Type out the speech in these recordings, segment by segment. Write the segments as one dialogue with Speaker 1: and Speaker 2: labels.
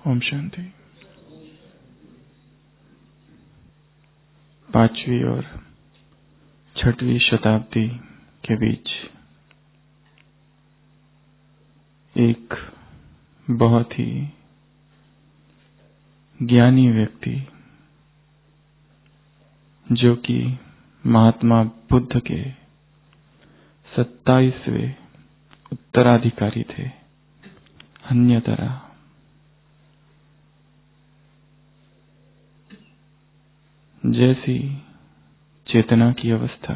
Speaker 1: ओम शांति। 5वीं और 6वीं शताब्दी के बीच एक बहुत ही ज्ञानी व्यक्ति, जो कि महात्मा बुद्ध के 27वें उत्तराधिकारी थे, अन्यतरा, जैसी चेतना की अवस्था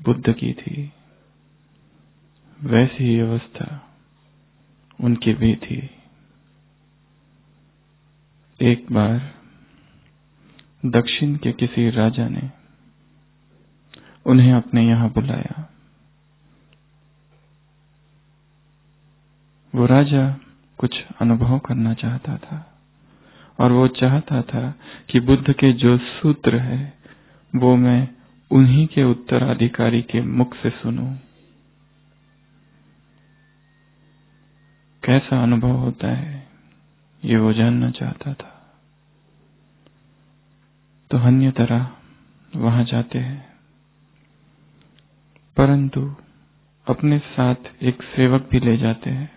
Speaker 1: बुद्ध की थी, वैसी ही अवस्था उनकी भी थी। एक बार दक्षिण के किसी राजा ने उन्हें अपने यहाँ बुलाया। वो राजा कुछ अनुभव करना चाहता था और वो चाहता था कि बुद्ध के जो सूत्र है वो मैं उन्हीं के उत्तराधिकारी के मुख से सुनूं। कैसा अनुभव होता है ये वो जानना चाहता था। तो अन्य तरह वहां जाते हैं, परंतु अपने साथ एक सेवक भी ले जाते हैं।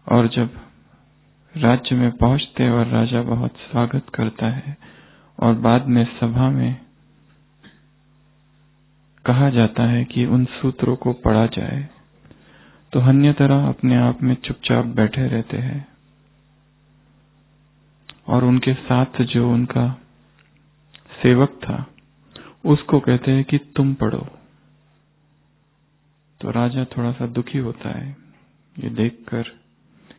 Speaker 1: और जब राज्य में पहुंचते और राजा बहुत स्वागत करता है और बाद में सभा में कहा जाता है कि उन सूत्रों को पढ़ा जाए, तो अन्य तरह अपने आप में चुपचाप बैठे रहते हैं और उनके साथ जो उनका सेवक था उसको कहते हैं कि तुम पढ़ो। तो राजा थोड़ा सा दुखी होता है ये देखकर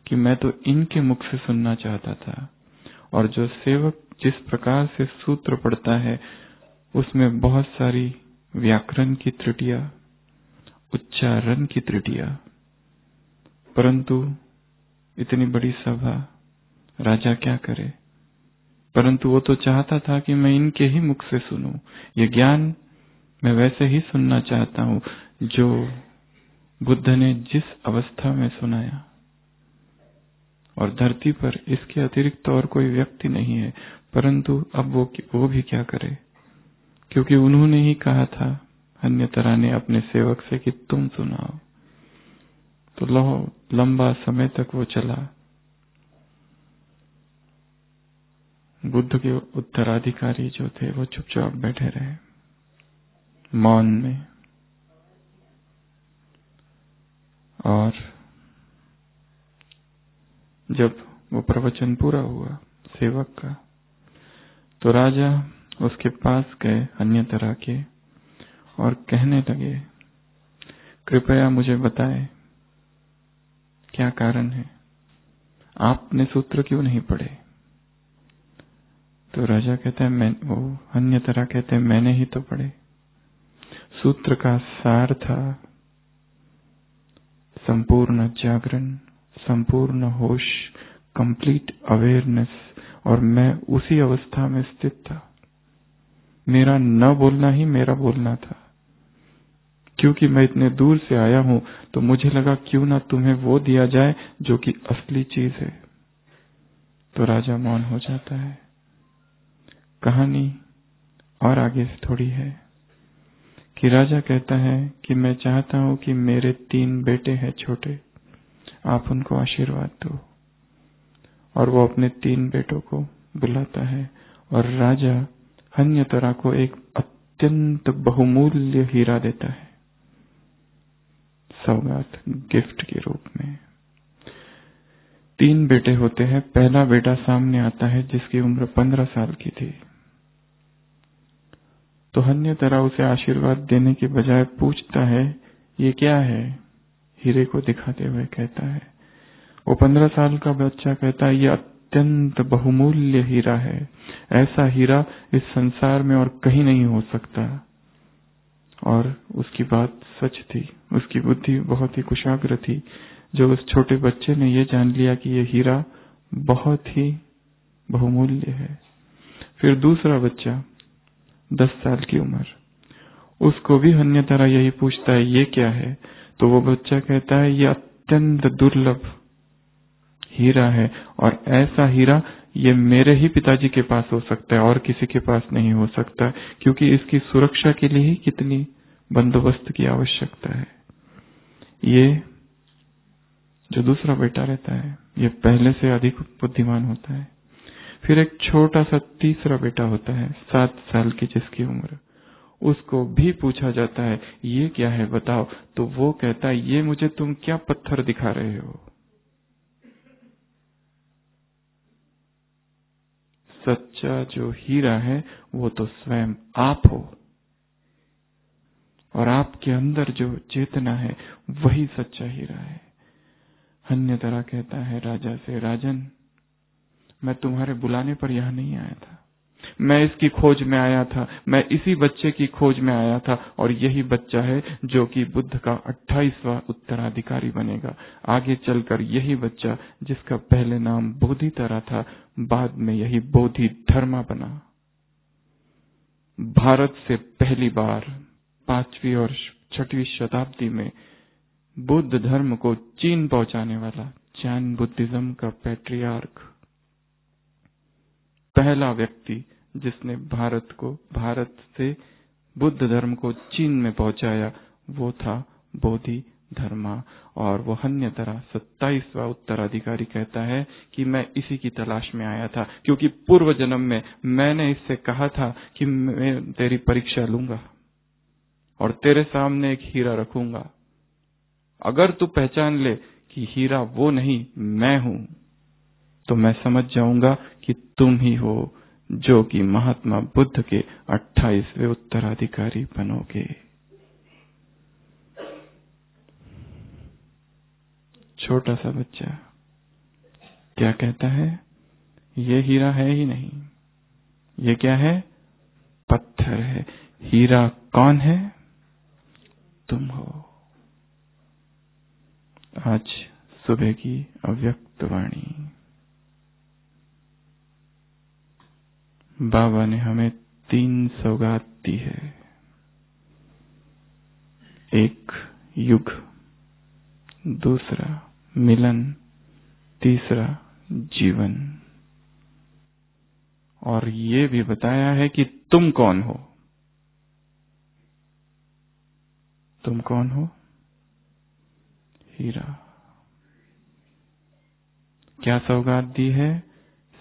Speaker 1: कि मैं तो इनके मुख से सुनना चाहता था, और जो सेवक जिस प्रकार से सूत्र पढ़ता है उसमें बहुत सारी व्याकरण की त्रुटियां, उच्चारण की त्रुटियां, परंतु इतनी बड़ी सभा, राजा क्या करे। परंतु वो तो चाहता था कि मैं इनके ही मुख से सुनूं, ये ज्ञान मैं वैसे ही सुनना चाहता हूं जो बुद्ध ने जिस अवस्था में सुनाया। और धरती पर इसके अतिरिक्त और कोई व्यक्ति नहीं है, परंतु अब वो भी क्या करे, क्योंकि उन्होंने ही कहा था अन्य तरह ने अपने सेवक से कि तुम सुनाओ। तो लंबा समय तक वो चला। बुद्ध के उत्तराधिकारी जो थे वो चुपचाप बैठे रहे मौन में। और जब वो प्रवचन पूरा हुआ सेवक का, तो राजा उसके पास गए अन्य तरह के और कहने लगे, कृपया मुझे बताएं क्या कारण है, आपने सूत्र क्यों नहीं पढ़े। तो राजा कहता है वो अन्य तरह कहते हैं मैंने ही तो पढ़े। सूत्र का सार था संपूर्ण जागरण, संपूर्ण होश, कंप्लीट अवेयरनेस, और मैं उसी अवस्था में स्थित था। मेरा न बोलना ही मेरा बोलना था, क्योंकि मैं इतने दूर से आया हूं तो मुझे लगा क्यों ना तुम्हें वो दिया जाए जो कि असली चीज है। तो राजा मौन हो जाता है। कहानी और आगे से थोड़ी है कि राजा कहता है कि मैं चाहता हूं कि मेरे 3 बेटे हैं छोटे, आप उनको आशीर्वाद दो। और वो अपने 3 बेटों को बुलाता है और राजा अन्य तरह को एक अत्यंत बहुमूल्य हीरा देता है सौगात, गिफ्ट के रूप में। 3 बेटे होते हैं। पहला बेटा सामने आता है जिसकी उम्र 15 साल की थी। तो अन्य तरह उसे आशीर्वाद देने के बजाय पूछता है ये क्या है, हीरे को दिखाते हुए कहता है। वो 15 साल का बच्चा कहता है ये अत्यंत बहुमूल्य हीरा है, ऐसा हीरा इस संसार में और कहीं नहीं हो सकता। और उसकी बात सच थी, उसकी बुद्धि बहुत ही कुशाग्र थी, जो उस छोटे बच्चे ने ये जान लिया कि ये हीरा बहुत ही बहुमूल्य है। फिर दूसरा बच्चा 10 साल की उम्र, उसको भी अन्य तरह यही पूछता है ये क्या है। तो वो बच्चा कहता है ये अत्यंत दुर्लभ हीरा है, और ऐसा हीरा ये मेरे ही पिताजी के पास हो सकता है और किसी के पास नहीं हो सकता, क्योंकि इसकी सुरक्षा के लिए ही कितनी बंदोबस्त की आवश्यकता है। ये जो दूसरा बेटा रहता है ये पहले से अधिक बुद्धिमान होता है। फिर एक छोटा सा तीसरा बेटा होता है 7 साल की जिसकी उम्र, उसको भी पूछा जाता है ये क्या है बताओ, तो वो कहता है ये मुझे तुम क्या पत्थर दिखा रहे हो, सच्चा जो हीरा है वो तो स्वयं आप हो, और आपके अंदर जो चेतना है वही सच्चा हीरा है। अन्यतरा कहता है राजा से, राजन मैं तुम्हारे बुलाने पर यहाँ नहीं आया था, मैं इसकी खोज में आया था, मैं इसी बच्चे की खोज में आया था, और यही बच्चा है जो कि बुद्ध का 28वां उत्तराधिकारी बनेगा। आगे चलकर यही बच्चा जिसका पहले नाम बोधितरा था, बाद में यही बोधि धर्मा बना। भारत से पहली बार 5वीं और 6वीं शताब्दी में बुद्ध धर्म को चीन पहुंचाने वाला जैन बुद्धिज्म का पैट्रियार्क, पहला व्यक्ति जिसने भारत से बुद्ध धर्म को चीन में पहुंचाया, वो था बोधि धर्मा। और वो अन्यतरा 27वां उत्तराधिकारी कहता है कि मैं इसी की तलाश में आया था, क्योंकि पूर्व जन्म में मैंने इससे कहा था कि मैं तेरी परीक्षा लूंगा और तेरे सामने एक हीरा रखूंगा, अगर तू पहचान ले कि हीरा वो नहीं मैं हूं, तो मैं समझ जाऊंगा कि तुम ही हो जो कि महात्मा बुद्ध के 28वें उत्तराधिकारी बनोगे। छोटा सा बच्चा क्या कहता है, ये हीरा है ही नहीं, ये क्या है, पत्थर है। हीरा कौन है, तुम हो। आज सुबह की अव्यक्त वाणी। बाबा ने हमें 3 सौगात दी है, एक युग, दूसरा मिलन, तीसरा जीवन, और ये भी बताया है कि तुम कौन हो। तुम कौन हो, हीरा। क्या सौगात दी है,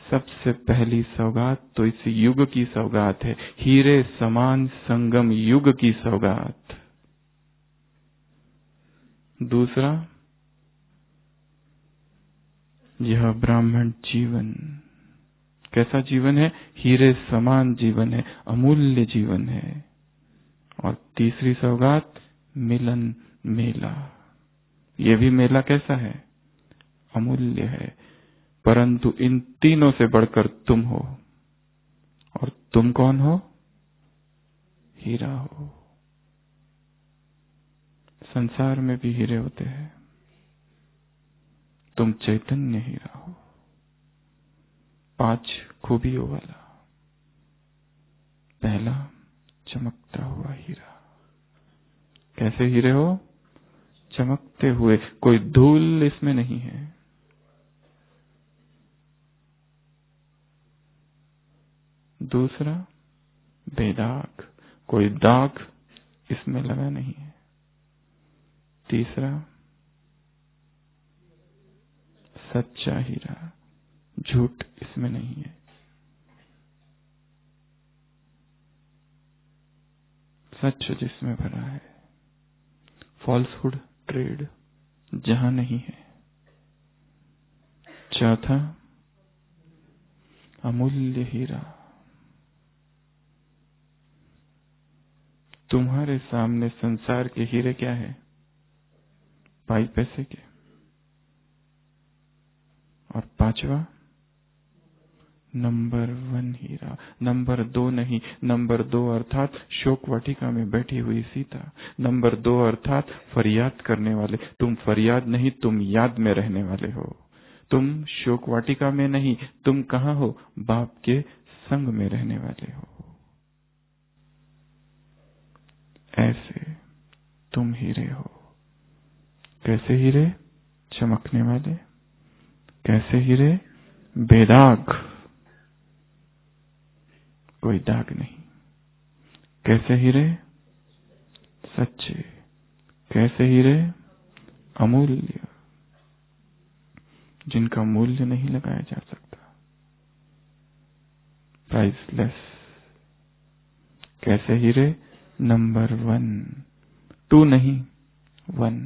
Speaker 1: सबसे पहली सौगात तो इस युग की सौगात है, हीरे समान संगम युग की सौगात। दूसरा, यह ब्राह्मण जीवन, कैसा जीवन है, हीरे समान जीवन है, अमूल्य जीवन है। और तीसरी सौगात, मिलन मेला। ये भी मेला कैसा है, अमूल्य है, परंतु इन तीनों से बढ़कर तुम हो। और तुम कौन हो, हीरा हो। संसार में भी हीरे होते हैं, तुम चैतन्य हीरा हो, 5 खूबियों वाला। पहला, चमकता हुआ हीरा। कैसे हीरे हो, चमकते हुए, कोई धूल इसमें नहीं है। दूसरा, बेदाग, कोई दाग इसमें लगा नहीं है। तीसरा, सच्चा हीरा, झूठ इसमें नहीं है। सच जिसमें भरा है, फॉल्सहुड ट्रेड जहां नहीं है। चौथा, अमूल्य हीरा। तुम्हारे सामने संसार के हीरे क्या है, 5 पैसे के। और 5वां, नंबर 1 हीरा, नंबर 2 नहीं। नंबर 2 अर्थात शोक वाटिका में बैठी हुई सीता। नंबर 2 अर्थात फरियाद करने वाले। तुम फरियाद नहीं, तुम याद में रहने वाले हो। तुम शोक वाटिका में नहीं, तुम कहाँ हो, बाप के संग में रहने वाले हो। ऐसे तुम हीरे हो। कैसे हीरे, चमकने वाले। कैसे हीरे? बेदाग, कोई दाग नहीं। कैसे हीरे? सच्चे। कैसे हीरे? अमूल्य, जिनका मूल्य नहीं लगाया जा सकता, प्राइसलेस। कैसे हीरे? नंबर 1, 2 नहीं, 1।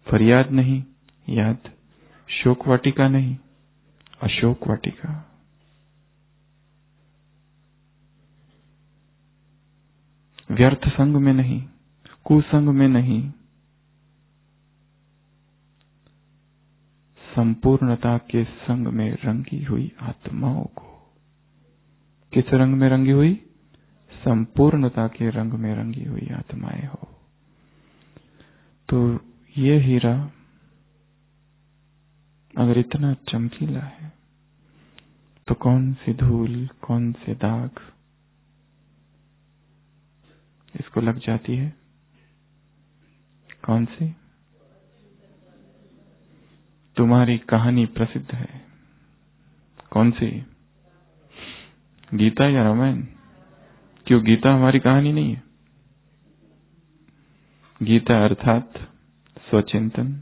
Speaker 1: फरियाद नहीं, याद। शोक वाटिका नहीं, अशोक वाटिका। व्यर्थ संग में नहीं, कुसंग में नहीं, संपूर्णता के संग में रंगी हुई आत्माओं को। किस रंग में रंगी हुई? संपूर्णता के रंग में रंगी हुई आत्माएं हो। तो ये हीरा अगर इतना चमकीला है तो कौन सी धूल, कौन से दाग इसको लग जाती है? कौन सी? तुम्हारी कहानी प्रसिद्ध है। कौन सी? गीता या रामायण? क्यों, गीता हमारी कहानी नहीं है? गीता अर्थात स्वचिंतन,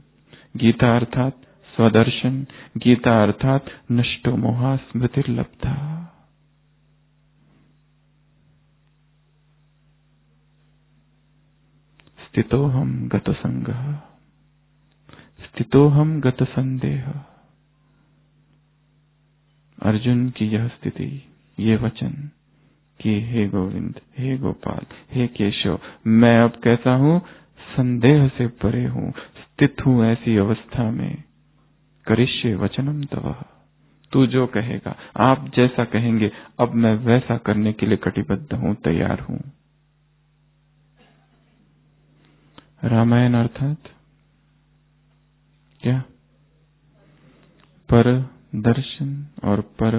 Speaker 1: गीता अर्थात स्वदर्शन, गीता अर्थात नष्टो मोहा स्मृतिर्लब्धा। स्थितोहम गत संगः, स्थितोहम गत संदेह। अर्जुन की यह स्थिति, ये वचन कि हे गोविंद, हे गोपाल, हे केशव, मैं अब कैसा हूं? संदेह से परे हूं, स्थित हूं ऐसी अवस्था में। करिष्ये वचनम तव, तू जो कहेगा, आप जैसा कहेंगे, अब मैं वैसा करने के लिए कटिबद्ध हूं, तैयार हूं। रामायण अर्थात क्या? पर दर्शन और पर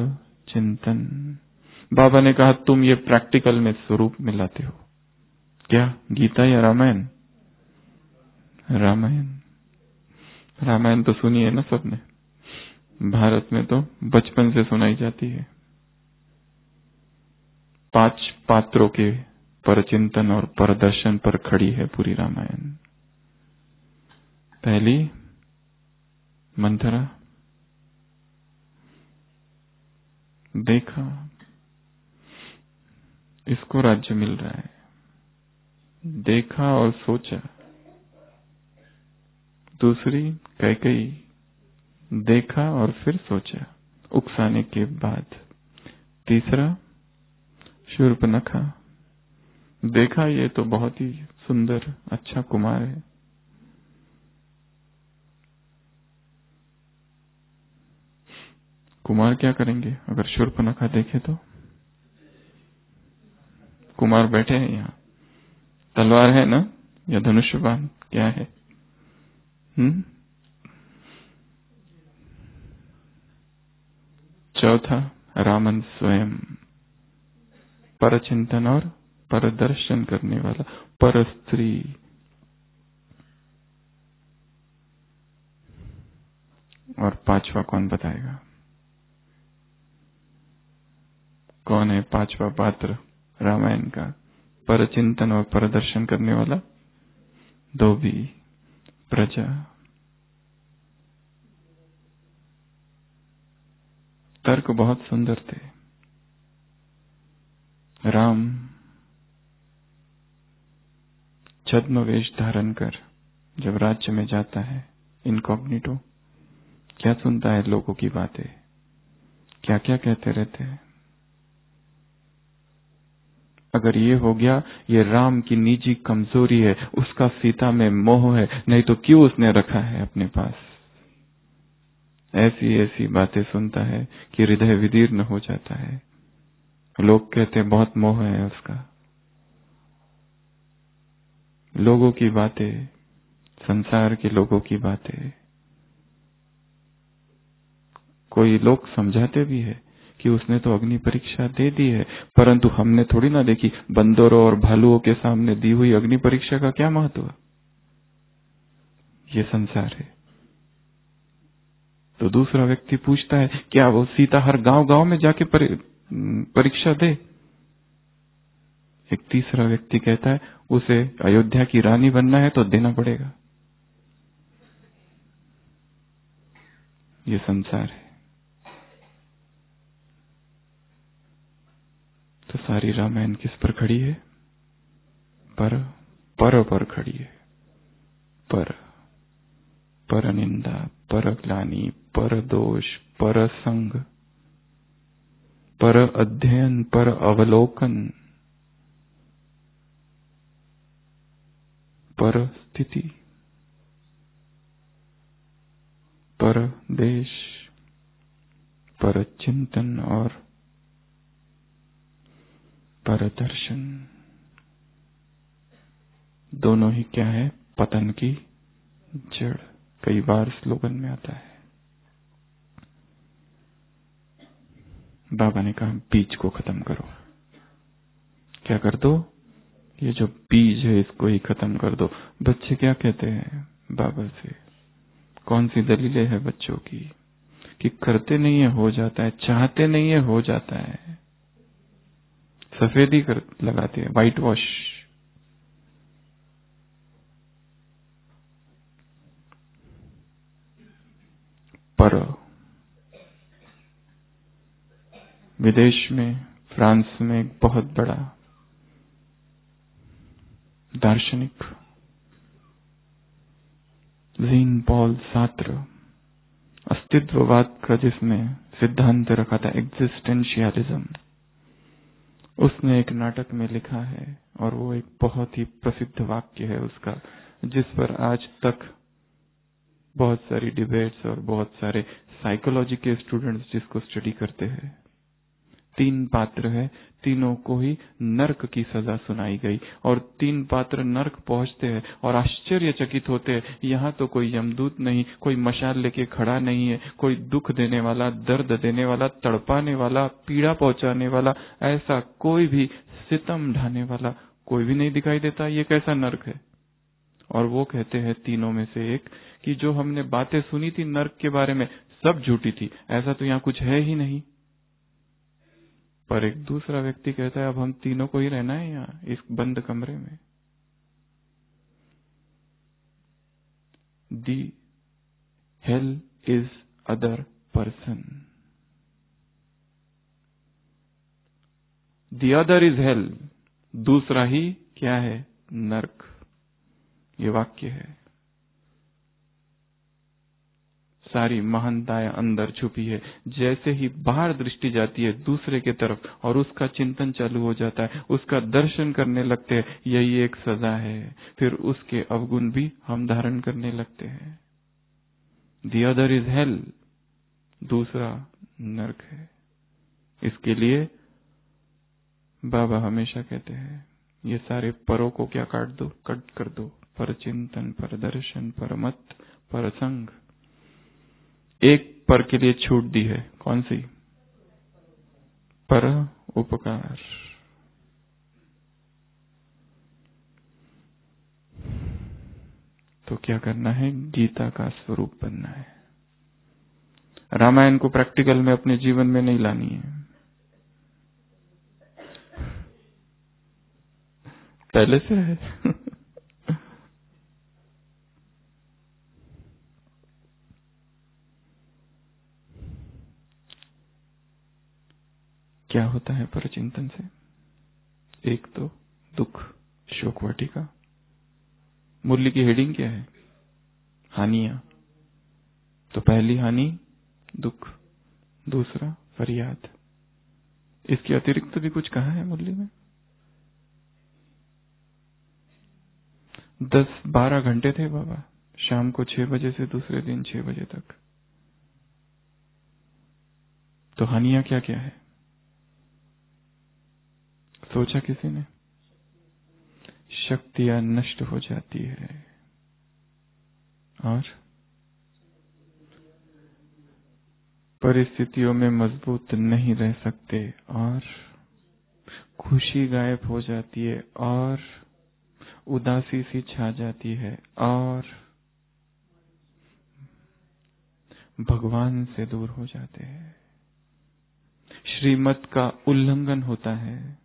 Speaker 1: चिंतन। बाबा ने कहा तुम ये प्रैक्टिकल में स्वरूप में लाते हो। क्या, गीता या रामायण? रामायण। रामायण तो सुनी है ना सबने, भारत में तो बचपन से सुनाई जाती है। 5 पात्रों के परचिंतन और परदर्शन पर खड़ी है पूरी रामायण। पहली मंथरा, देखा इसको राज्य मिल रहा है, देखा और सोचा। दूसरी कैकेयी, देखा और फिर सोचा उकसाने के बाद। तीसरा शूर्पणखा, देखा ये तो बहुत ही सुंदर अच्छा कुमार है। कुमार क्या करेंगे अगर शूर्पणखा देखे तो? कुमार बैठे हैं यहाँ, तलवार है ना या धनुष बाण, क्या है? चौथा रामन स्वयं, परचिंतन और परदर्शन करने वाला, पर स्त्री। और पांचवा कौन बताएगा? कौन है पांचवा पात्र रामायण का परचिंतन और परदर्शन करने वाला? धोबी, प्रजा। तर्क बहुत सुंदर थे। राम छद्म वेश धारण कर जब राज्य में जाता है इनकॉग्निटो, क्या सुनता है लोगों की बातें, क्या क्या कहते रहते हैं। अगर ये हो गया, ये राम की निजी कमजोरी है, उसका सीता में मोह है, नहीं तो क्यों उसने रखा है अपने पास। ऐसी ऐसी बातें सुनता है कि हृदय विदीर्ण हो जाता है। लोग कहते हैं बहुत मोह है उसका। लोगों की बातें, संसार के लोगों की बातें, कोई लोग समझाते भी है कि उसने तो अग्नि परीक्षा दे दी है, परंतु हमने थोड़ी ना देखी बंदरों और भालुओं के सामने दी हुई अग्नि परीक्षा का क्या महत्व। ये संसार है। तो दूसरा व्यक्ति पूछता है क्या वो सीता हर गांव-गांव में जाके परीक्षा दे? एक तीसरा व्यक्ति कहता है उसे अयोध्या की रानी बनना है तो देना पड़ेगा। ये संसार है। तो सारी रामायण किस पर खड़ी है? पर खड़ी है। पर निंदा, पर ग्लानि, पर दोष, पर संग, पर अध्ययन, पर अवलोकन, पर स्थिति, पर देश, पर चिंतन और पर दर्शन। दोनों ही क्या है? पतन की जड़। कई बार स्लोगन में आता है। बाबा ने कहा बीज को खत्म करो। क्या कर दो? ये जो बीज है इसको ही खत्म कर दो। बच्चे क्या कहते हैं बाबा से? कौन सी दलीलें है बच्चों की कि करते नहीं है हो जाता है, चाहते नहीं है हो जाता है। सफेदी कर लगाते हैं, व्हाइट वॉश। पर विदेश में, फ्रांस में एक बहुत बड़ा दार्शनिक जीन पॉल सार्त्र, अस्तित्ववाद का जिसने सिद्धांत रखा था, एग्जिस्टेंशियलिज्म, उसने एक नाटक में लिखा है और वो एक बहुत ही प्रसिद्ध वाक्य है उसका, जिस पर आज तक बहुत सारी डिबेट्स और बहुत सारे साइकोलॉजी के स्टूडेंट्स जिसको स्टडी करते हैं। 3 पात्र है, तीनों को ही नरक की सजा सुनाई गई और 3 पात्र नरक पहुंचते हैं और आश्चर्यचकित होते हैं। यहाँ तो कोई यमदूत नहीं, कोई मशाल लेके खड़ा नहीं है, कोई दुख देने वाला, दर्द देने वाला, तड़पाने वाला, पीड़ा पहुंचाने वाला, ऐसा कोई भी सितम ढाने वाला कोई भी नहीं दिखाई देता। ये कैसा नरक है? और वो कहते हैं तीनों में से एक कि जो हमने बातें सुनी थी नरक के बारे में सब झूठी थी, ऐसा तो यहाँ कुछ है ही नहीं। पर एक दूसरा व्यक्ति कहता है अब हम तीनों को ही रहना है यहाँ इस बंद कमरे में। The hell is other person, the other is hell, दूसरा ही क्या है? नरक। ये वाक्य है। सारी महानताएं अंदर छुपी है। जैसे ही बाहर दृष्टि जाती है दूसरे के तरफ और उसका चिंतन चालू हो जाता है, उसका दर्शन करने लगते हैं, यही एक सजा है। फिर उसके अवगुण भी हम धारण करने लगते हैं। दी अदर इज हेल, दूसरा नरक है। इसके लिए बाबा हमेशा कहते हैं ये सारे परों को क्या काट दो, कट कर दो। पर चिंतन, पर दर्शन, पर मत, पर संग। एक पर के लिए छूट दी है, कौन सी? पर उपकार। तो क्या करना है? गीता का स्वरूप बनना है। रामायण को प्रैक्टिकल में अपने जीवन में नहीं लानी है। पहले से है। क्या होता है परचिंतन से? एक तो दुख, शोक वाटिका। मुरली की हेडिंग क्या है? हानियां। तो पहली हानि दुख, दूसरा फरियाद। इसके अतिरिक्त भी कुछ कहा है मुरली में? 10-12 घंटे थे बाबा, शाम को 6 बजे से दूसरे दिन 6 बजे तक। तो हानियां क्या क्या है? सोचा किसी ने? शक्तियां नष्ट हो जाती है और परिस्थितियों में मजबूत नहीं रह सकते और खुशी गायब हो जाती है और उदासी सी छा जाती है और भगवान से दूर हो जाते हैं, श्रीमत का उल्लंघन होता है।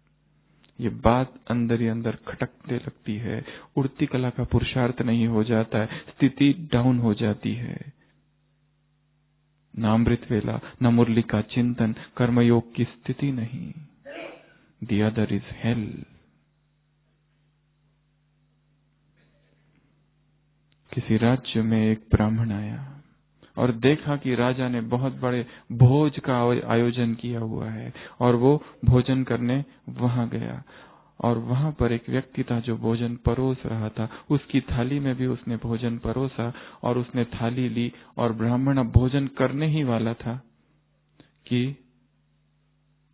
Speaker 1: ये बात अंदर ही अंदर खटकने लगती है, उड़ती कला का पुरुषार्थ नहीं हो जाता है, स्थिति डाउन हो जाती है। न अमृत वेला, न मुरली का चिंतन, कर्मयोग की स्थिति नहीं। The other is hello. किसी राज्य में एक ब्राह्मण आया और देखा कि राजा ने बहुत बड़े भोज का आयोजन किया हुआ है, और वो भोजन करने वहां गया। और वहां पर एक व्यक्ति था जो भोजन परोस रहा था। उसकी थाली में भी उसने भोजन परोसा और उसने थाली ली, और ब्राह्मण अब भोजन करने ही वाला था कि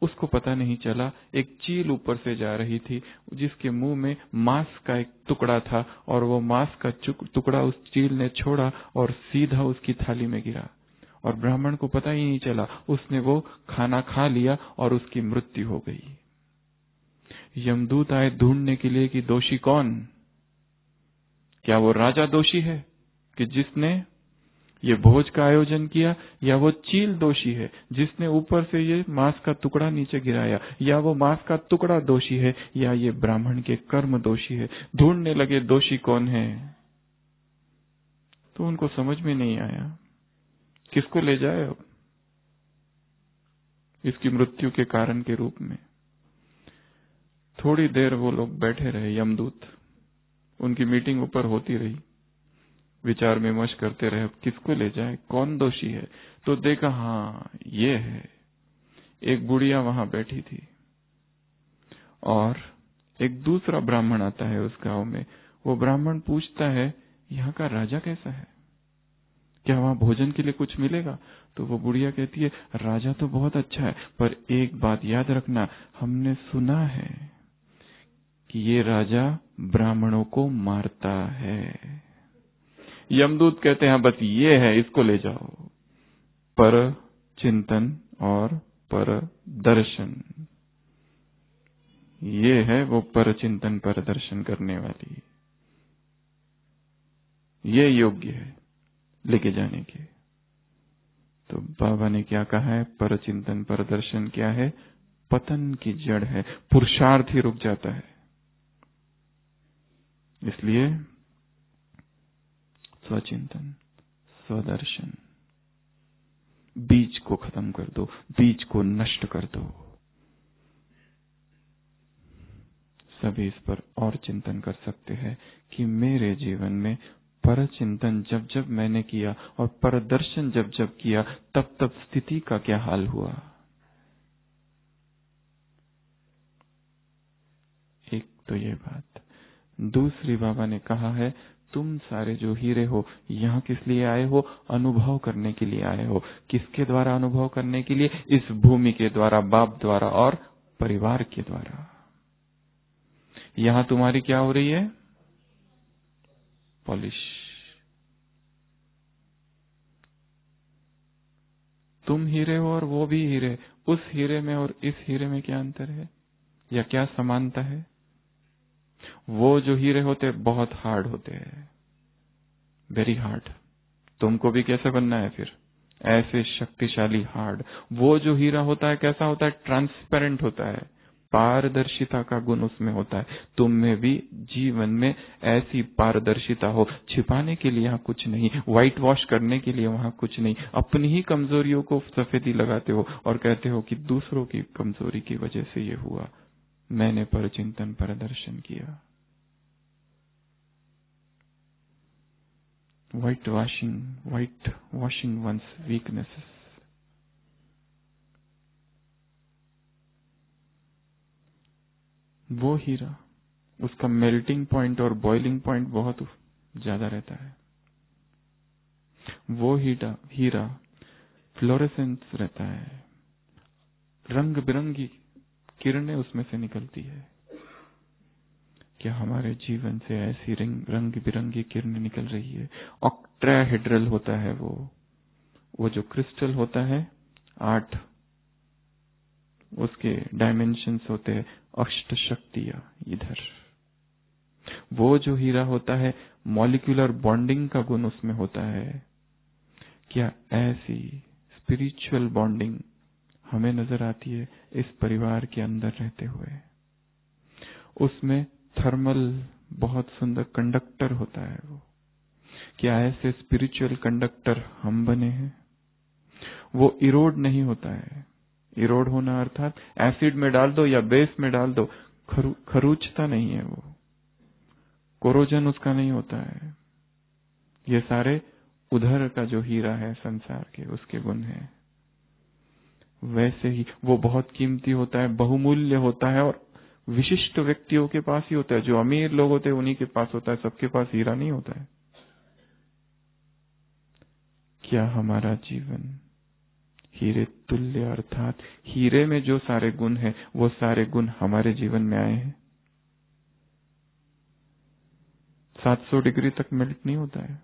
Speaker 1: उसको पता नहीं चला एक चील ऊपर से जा रही थी, जिसके मुंह में मांस का एक टुकड़ा था, और वो मांस का टुकड़ा उस चील ने छोड़ा और सीधा उसकी थाली में गिरा, और ब्राह्मण को पता ही नहीं चला। उसने वो खाना खा लिया और उसकी मृत्यु हो गई। यमदूत आए ढूंढने के लिए कि दोषी कौन? क्या वो राजा दोषी है कि जिसने ये भोज का आयोजन किया, या वो चील दोषी है जिसने ऊपर से ये मांस का टुकड़ा नीचे गिराया, या वो मांस का टुकड़ा दोषी है, या ये ब्राह्मण के कर्म दोषी है? ढूंढने लगे दोषी कौन है, तो उनको समझ में नहीं आया किसको ले जाए अब इसकी मृत्यु के कारण के रूप में। थोड़ी देर वो लोग बैठे रहे, यमदूत, उनकी मीटिंग ऊपर होती रही, विचार विमर्श करते रहे किसको ले जाए, कौन दोषी है। तो देखा, हाँ ये है। एक बुढ़िया वहां बैठी थी, और एक दूसरा ब्राह्मण आता है उस गांव में। वो ब्राह्मण पूछता है, यहाँ का राजा कैसा है, क्या वहां भोजन के लिए कुछ मिलेगा? तो वो बुढ़िया कहती है, राजा तो बहुत अच्छा है, पर एक बात याद रखना, हमने सुना है कि ये राजा ब्राह्मणों को मारता है। यमदूत कहते हैं, बस ये है, इसको ले जाओ। पर चिंतन और पर दर्शन, ये है वो पर चिंतन पर दर्शन करने वाली, ये योग्य है लेके जाने के। तो बाबा ने क्या कहा है? पर चिंतन पर दर्शन क्या है? पतन की जड़ है, पुरुषार्थ ही रुक जाता है। इसलिए स्वचिंतन, स्वदर्शन, बीज को खत्म कर दो, बीज को नष्ट कर दो। सभी इस पर और चिंतन कर सकते हैं कि मेरे जीवन में पर चिंतन जब जब मैंने किया और पर दर्शन जब जब किया, तब तब स्थिति का क्या हाल हुआ। एक तो ये बात। दूसरी, बाबा ने कहा है, तुम सारे जो हीरे हो, यहाँ किस लिए आए हो? अनुभव करने के लिए आए हो। किसके द्वारा अनुभव करने के लिए? इस भूमि के द्वारा, बाप द्वारा और परिवार के द्वारा। यहाँ तुम्हारी क्या हो रही है? पॉलिश। तुम हीरे हो और वो भी हीरे। उस हीरे में और इस हीरे में क्या अंतर है, या क्या समानता है? वो जो हीरे होते बहुत हार्ड होते हैं, वेरी हार्ड। तुमको भी कैसे बनना है फिर? ऐसे शक्तिशाली हार्ड। वो जो हीरा होता है कैसा होता है? ट्रांसपेरेंट होता है, पारदर्शिता का गुण उसमें होता है। तुम में भी जीवन में ऐसी पारदर्शिता हो, छिपाने के लिए यहाँ कुछ नहीं, व्हाइट वॉश करने के लिए वहाँ कुछ नहीं। अपनी ही कमजोरियों को सफेदी लगाते हो और कहते हो कि दूसरों की कमजोरी की वजह से ये हुआ। मैंने पर चिंतन पर दर्शन किया। white washing one's weaknesses. वो हीरा, उसका मेल्टिंग पॉइंट और बॉइलिंग पॉइंट बहुत ज्यादा रहता है। वो हीरा फ्लोरेसेंस रहता है, रंग बिरंगी किरणें उसमें से निकलती है। क्या हमारे जीवन से ऐसी रंग बिरंगी किरणें निकल रही है? ऑक्ट्राहेड्रल होता है वो जो क्रिस्टल होता है, 8 उसके डायमेंशंस होते हैं, अष्ट शक्तियां। इधर वो जो हीरा होता है, मॉलिक्यूलर बॉन्डिंग का गुण उसमें होता है क्या ऐसी स्पिरिचुअल बॉन्डिंग हमें नजर आती है इस परिवार के अंदर रहते हुए? उसमें थर्मल बहुत सुंदर कंडक्टर होता है वो। क्या ऐसे स्पिरिचुअल कंडक्टर हम बने हैं? वो इरोड नहीं होता है। इरोड होना अर्थात एसिड में डाल दो या बेस में डाल दो, खरूचता नहीं है वो, कोरोजन उसका नहीं होता है। ये सारे उधर का जो हीरा है संसार के, उसके गुण हैं। वैसे ही वो बहुत कीमती होता है, बहुमूल्य होता है, और विशिष्ट व्यक्तियों के पास ही होता है। जो अमीर लोग होते हैं उन्हीं के पास होता है, सबके पास हीरा नहीं होता है। क्या हमारा जीवन हीरे तुल्य, अर्थात हीरे में जो सारे गुण हैं वो सारे गुण हमारे जीवन में आए हैं? 700 डिग्री तक मेल्ट नहीं होता है,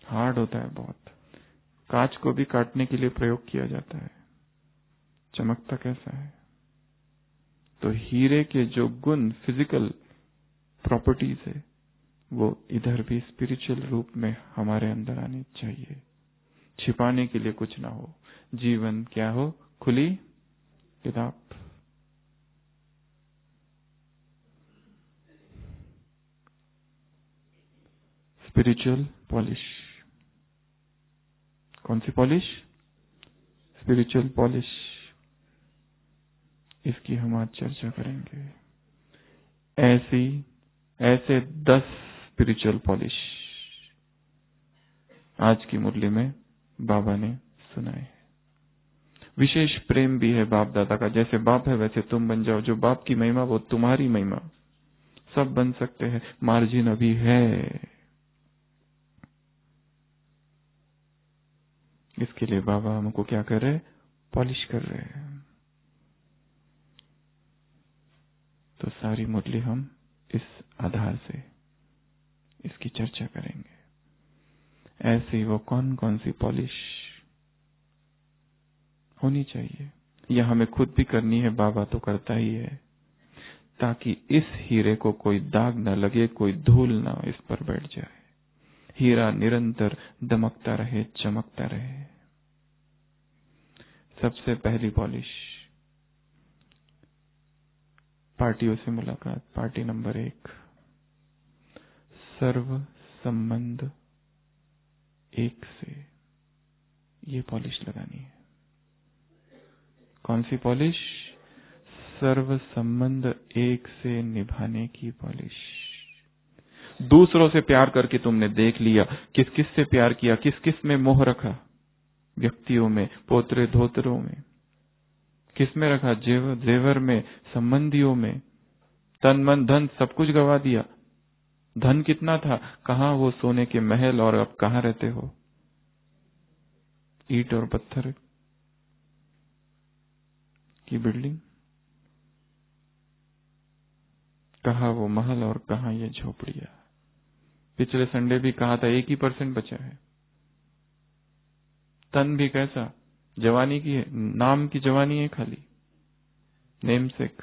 Speaker 1: हार्ड होता है बहुत। कांच को भी काटने के लिए प्रयोग किया जाता है, चमकता कैसा है। तो हीरे के जो गुण, फिजिकल प्रॉपर्टीज है, वो इधर भी स्पिरिचुअल रूप में हमारे अंदर आनी चाहिए। छिपाने के लिए कुछ ना हो, जीवन क्या हो, खुली किताब। Spiritual polish. कौन सी पॉलिश? Spiritual polish. इसकी हम आज चर्चा करेंगे। ऐसे 10 स्पिरिचुअल पॉलिश आज की मुरली में बाबा ने सुनाए। विशेष प्रेम भी है बाप दादा का, जैसे बाप है वैसे तुम बन जाओ। जो बाप की महिमा वो तुम्हारी महिमा, सब बन सकते हैं, मार्जिन अभी है। इसके लिए बाबा हमको क्या कर रहे? पॉलिश कर रहे हैं। तो सारी मुरली हम इस आधार से इसकी चर्चा करेंगे। ऐसे ही वो कौन कौन सी पॉलिश होनी चाहिए, यह हमें खुद भी करनी है, बाबा तो करता ही है, ताकि इस हीरे को कोई दाग न लगे, कोई धूल ना इस पर बैठ जाए। हीरा निरंतर दमकता रहे, चमकता रहे। सबसे पहली पॉलिश, पार्टियों से मुलाकात। पार्टी नंबर 1, सर्व संबंध एक से, ये पॉलिश लगानी है। कौन सी पॉलिश? सर्व संबंध एक से निभाने की पॉलिश। दूसरों से प्यार करके तुमने देख लिया, किस किस से प्यार किया, किस किस में मोह रखा, व्यक्तियों में, पोतरे धोतरों में, किस में रखा, जेवर में, संबंधियों में, तन मन धन सब कुछ गवा दिया। धन कितना था, कहां वो सोने के महल, और अब कहां रहते हो, ईंट और पत्थर की बिल्डिंग। कहां वो महल और कहां ये झोपड़ियां। पिछले संडे भी कहा था 1% बचा है। तन भी कैसा, जवानी की है, नाम की जवानी है खाली, नेमसेक।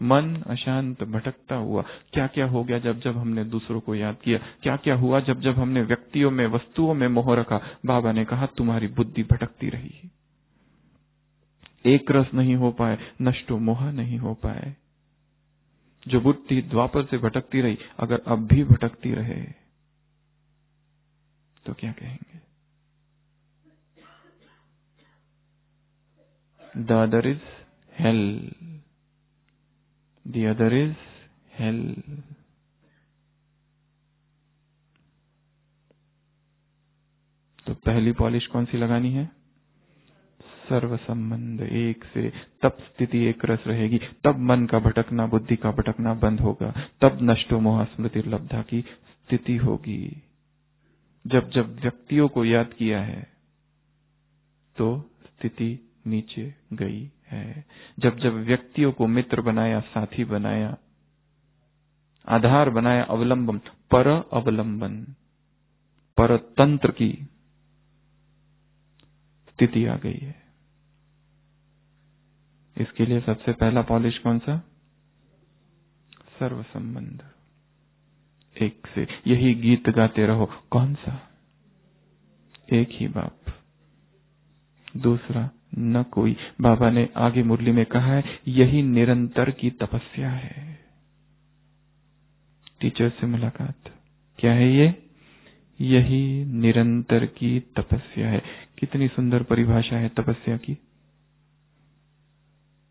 Speaker 1: मन अशांत भटकता हुआ। क्या क्या हो गया जब जब हमने दूसरों को याद किया, क्या क्या हुआ जब जब हमने व्यक्तियों में, वस्तुओं में मोह रखा। बाबा ने कहा तुम्हारी बुद्धि भटकती रही, एक रस नहीं हो पाए, नष्टो मोह नहीं हो पाए। जो बुद्धि द्वापर से भटकती रही, अगर अब भी भटकती रहे तो क्या कहेंगे? The other is hell. The other is hell. तो पहली पॉलिश कौन सी लगानी है? सर्व संबंध एक से। तब स्थिति एक रस रहेगी, तब मन का भटकना, बुद्धि का भटकना बंद होगा, तब नष्टो मोह स्मृति लब्धा की स्थिति होगी। जब जब व्यक्तियों को याद किया है तो स्थिति नीचे गई है। जब जब व्यक्तियों को मित्र बनाया, साथी बनाया, आधार बनाया, अवलंबन, पर अवलंबन, परतंत्र की स्थिति आ गई है। इसके लिए सबसे पहला पॉलिश कौन सा? सर्व संबंध एक से यही गीत गाते रहो। कौन सा? एक ही बाप, दूसरा न कोई। बाबा ने आगे मुरली में कहा है, यही निरंतर की तपस्या है। टीचर से मुलाकात, क्या है ये? यही निरंतर की तपस्या है। कितनी सुंदर परिभाषा है तपस्या की।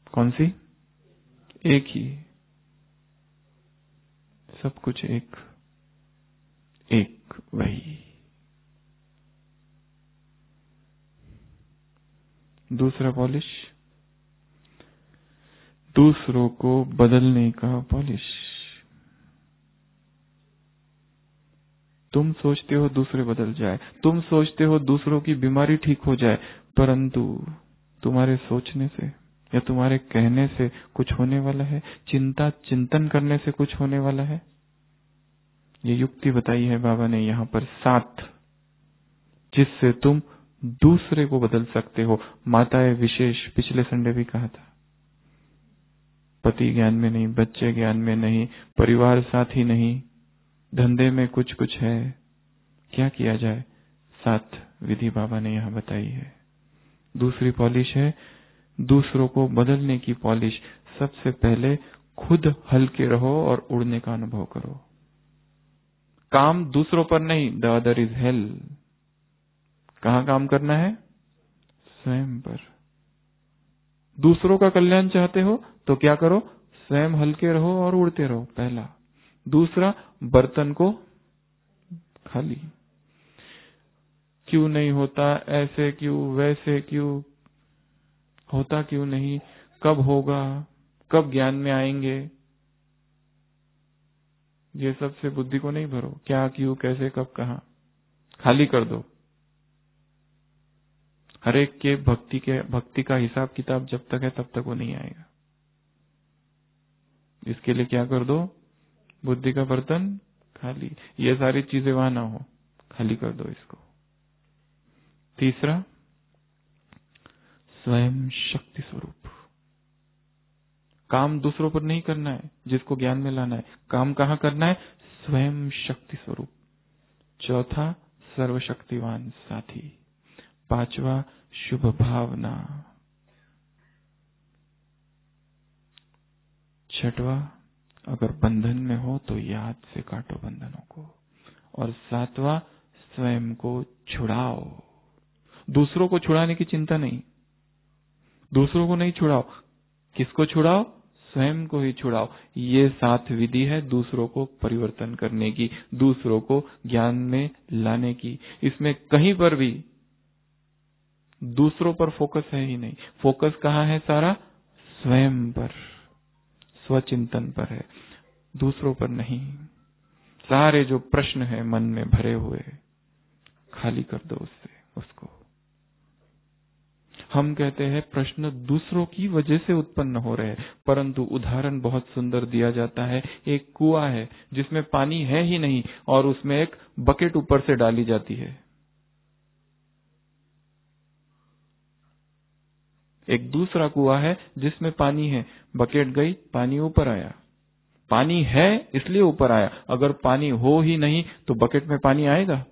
Speaker 1: कौन सी? एक ही, सब कुछ एक, एक वही। दूसरा पॉलिश, दूसरों को बदलने का पॉलिश। तुम सोचते हो दूसरे बदल जाए, तुम सोचते हो दूसरों की बीमारी ठीक हो जाए, परंतु तुम्हारे सोचने से या तुम्हारे कहने से कुछ होने वाला है? चिंता चिंतन करने से कुछ होने वाला है? ये युक्ति बताई है बाबा ने यहाँ पर 7, जिससे तुम दूसरे को बदल सकते हो। माताएं विशेष, पिछले संडे भी कहा था, पति ज्ञान में नहीं, बच्चे ज्ञान में नहीं, परिवार साथी नहीं, धंधे में कुछ कुछ है, क्या किया जाए? 7 विधि बाबा ने यहाँ बताई है। दूसरी पॉलिश है दूसरों को बदलने की पॉलिश। सबसे पहले खुद हल्के रहो और उड़ने का अनुभव करो। काम दूसरों पर नहीं, द अदर इज हेल। कहाँ काम करना है? स्वयं पर। दूसरों का कल्याण चाहते हो तो क्या करो? स्वयं हल्के रहो और उड़ते रहो, पहला। दूसरा, बर्तन को खाली। क्यों नहीं होता, ऐसे क्यों, वैसे क्यों, होता क्यों नहीं, कब होगा, कब ज्ञान में आएंगे, ये सब से बुद्धि को नहीं भरो। क्या, क्यों, कैसे, कब, कहाँ, खाली कर दो। हर एक के भक्ति का हिसाब किताब जब तक है तब तक वो नहीं आएगा। इसके लिए क्या कर दो? बुद्धि का बर्तन खाली। ये सारी चीजें वहां ना हो, खाली कर दो इसको। तीसरा, स्वयं शक्ति स्वरूप। काम दूसरों पर नहीं करना है, जिसको ज्ञान में लाना है। काम कहाँ करना है? स्वयं शक्ति स्वरूप। चौथा, सर्वशक्तिवान साथी। पांचवा, शुभ भावना। छठवा, अगर बंधन में हो तो याद से काटो बंधनों को। और सातवां, स्वयं को छुड़ाओ। दूसरों को छुड़ाने की चिंता नहीं, दूसरों को नहीं छुड़ाओ। किसको छुड़ाओ? स्वयं को ही छुड़ाओ। ये 7 विधि है दूसरों को परिवर्तन करने की, दूसरों को ज्ञान में लाने की। इसमें कहीं पर भी दूसरों पर फोकस है ही नहीं। फोकस कहाँ है? सारा स्वयं पर, स्वचिंतन पर है, दूसरों पर नहीं। सारे जो प्रश्न है मन में भरे हुए, खाली कर दो उसको। हम कहते हैं प्रश्न दूसरों की वजह से उत्पन्न हो रहे हैं, परंतु उदाहरण बहुत सुंदर दिया जाता है। एक कुआं है जिसमें पानी है ही नहीं और उसमें एक बकेट ऊपर से डाली जाती है। एक दूसरा कुआं है जिसमें पानी है, बकेट गई, पानी ऊपर आया। पानी है इसलिए ऊपर आया। अगर पानी हो ही नहीं तो बकेट में पानी आएगा?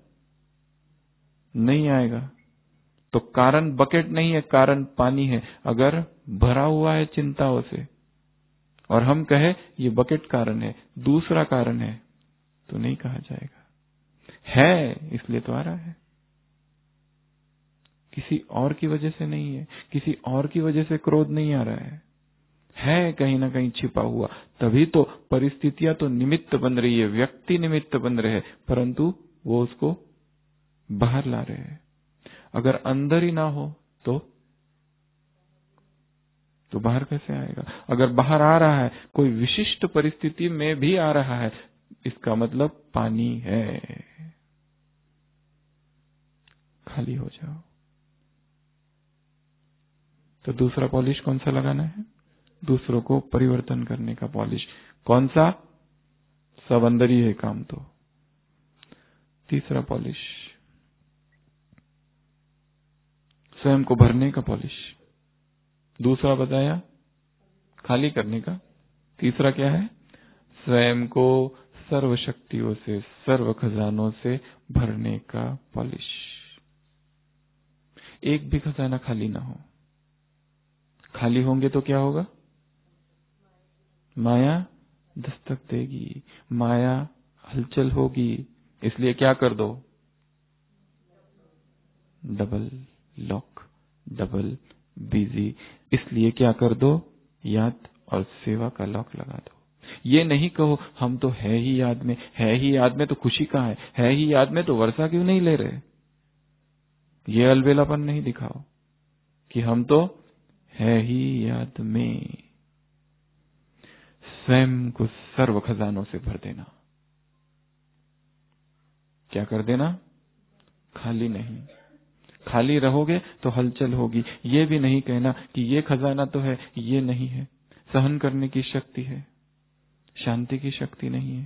Speaker 1: नहीं आएगा। तो कारण बकेट नहीं है, कारण पानी है। अगर भरा हुआ है चिंताओं से और हम कहे ये बकेट कारण है, दूसरा कारण है, तो नहीं कहा जाएगा। है इसलिए तो आ रहा है, किसी और की वजह से नहीं है। किसी और की वजह से क्रोध नहीं आ रहा है कहीं ना कहीं छिपा हुआ। तभी तो परिस्थितियां तो निमित्त बन रही है, व्यक्ति निमित्त बन रहे हैं, परंतु वो उसको बाहर ला रहे हैं। अगर अंदर ही ना हो तो बाहर कैसे आएगा? अगर बाहर आ रहा है, कोई विशिष्ट परिस्थिति में भी आ रहा है, इसका मतलब पानी है। खाली हो जाओ। तो दूसरा पॉलिश कौन सा लगाना है? दूसरों को परिवर्तन करने का पॉलिश। कौन सा? सब अंदर ही है काम तो। तीसरा पॉलिश, स्वयं को भरने का पॉलिश। दूसरा बताया खाली करने का। तीसरा क्या है? स्वयं को सर्व शक्तियों से, सर्व खजानों से भरने का पॉलिश। एक भी खजाना खाली ना हो। खाली होंगे तो क्या होगा? माया दस्तक देगी, माया हलचल होगी। इसलिए क्या कर दो? Double lock, double busy. इसलिए क्या कर दो? याद और सेवा का लॉक लगा दो। ये नहीं कहो हम तो है ही याद में, है ही याद में तो खुशी कहाँ है ही याद में तो वर्षा क्यों नहीं ले रहे। ये अलबेलापन नहीं दिखाओ कि हम तो है ही याद में। स्वयं को सर्व खजानों से भर देना। क्या कर देना? खाली नहीं। खाली रहोगे तो हलचल होगी। ये भी नहीं कहना कि ये खजाना तो है, ये नहीं है। सहन करने की शक्ति है, शांति की शक्ति नहीं है।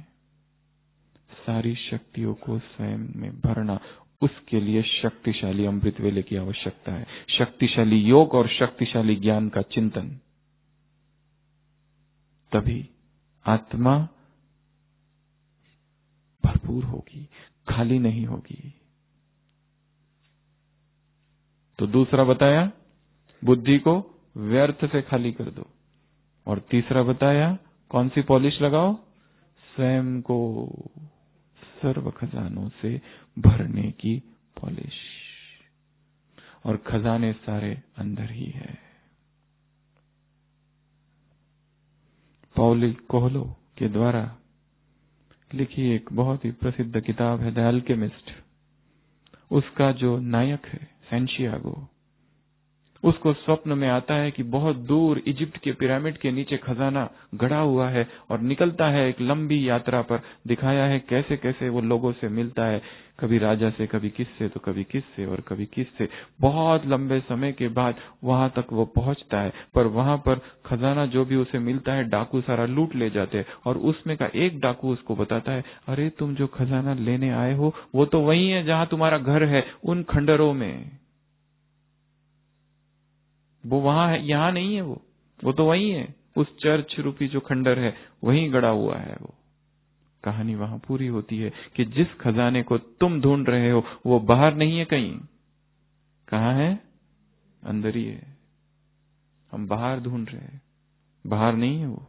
Speaker 1: सारी शक्तियों को स्वयं में भरना, उसके लिए शक्तिशाली अमृत वेले की आवश्यकता है। शक्तिशाली योग और शक्तिशाली ज्ञान का चिंतन, तभी आत्मा भरपूर होगी, खाली नहीं होगी। तो दूसरा बताया, बुद्धि को व्यर्थ से खाली कर दो। और तीसरा बताया, कौन सी पॉलिश लगाओ? स्वयं को सर्व खजानों से भरने की पॉलिश। और खजाने सारे अंदर ही है। पाउलो कोएल्हो के द्वारा लिखी एक बहुत ही प्रसिद्ध किताब है द अल्केमिस्ट। उसका जो नायक है सैंटियागो, उसको स्वप्न में आता है कि बहुत दूर इजिप्ट के पिरामिड के नीचे खजाना गड़ा हुआ है और निकलता है एक लंबी यात्रा पर। दिखाया है कैसे कैसे वो लोगों से मिलता है, कभी राजा से, कभी किससे, तो कभी किससे और कभी किससे। बहुत लंबे समय के बाद वहां तक वो पहुंचता है, पर वहां पर खजाना जो भी उसे मिलता है डाकू सारा लूट ले जाते हैं। और उसमें का एक डाकू उसको बताता है, अरे तुम जो खजाना लेने आए हो वो तो वही है जहां तुम्हारा घर है, उन खंडरों में। वो वहां है, यहां नहीं है। वो तो वही है, उस चर्च रूपी जो खंडर है वहीं गड़ा हुआ है। वो कहानी वहां पूरी होती है कि जिस खजाने को तुम ढूंढ रहे हो वो बाहर नहीं है कहीं। कहाँ है? अंदर ही है। हम बाहर ढूंढ रहे हैं, बाहर नहीं है वो।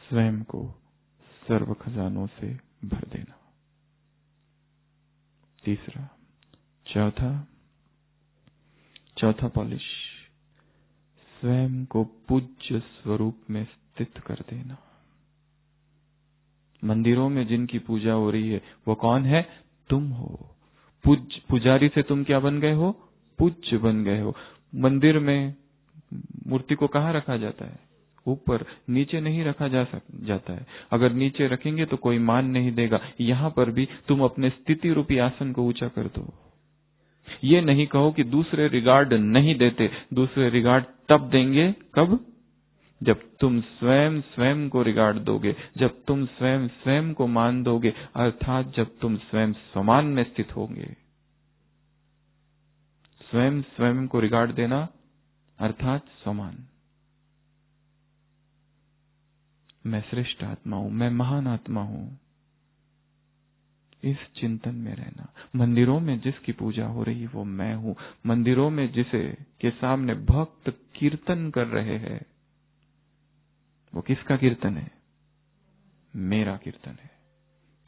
Speaker 1: स्वयं को सर्व खजानों से भर देना। तीसरा। चौथा पॉलिश, स्वयं को पूज्य स्वरूप में स्थित कर देना। मंदिरों में जिनकी पूजा हो रही है वो कौन है? तुम हो। पुजारी से तुम क्या बन गए हो? पूज्य बन गए हो। मंदिर में मूर्ति को कहाँ रखा जाता है? ऊपर, नीचे नहीं रखा जाता है। अगर नीचे रखेंगे तो कोई मान नहीं देगा। यहाँ पर भी तुम अपने स्थिति रूपी आसन को ऊंचा कर दो। ये नहीं कहो कि दूसरे रिगार्ड नहीं देते। दूसरे रिगार्ड तब देंगे कब? जब तुम स्वयं को रिगार्ड दोगे, जब तुम स्वयं को मान दोगे, अर्थात जब तुम स्वयं समान में स्थित होंगे। स्वयं को रिगार्ड देना अर्थात समान। मैं श्रेष्ठ आत्मा हूं, मैं महान आत्मा हूं। इस चिंतन में रहना। मंदिरों में जिसकी पूजा हो रही वो मैं हूं। मंदिरों में जिसे के सामने भक्त कीर्तन कर रहे हैं, वो किसका कीर्तन है? मेरा कीर्तन है।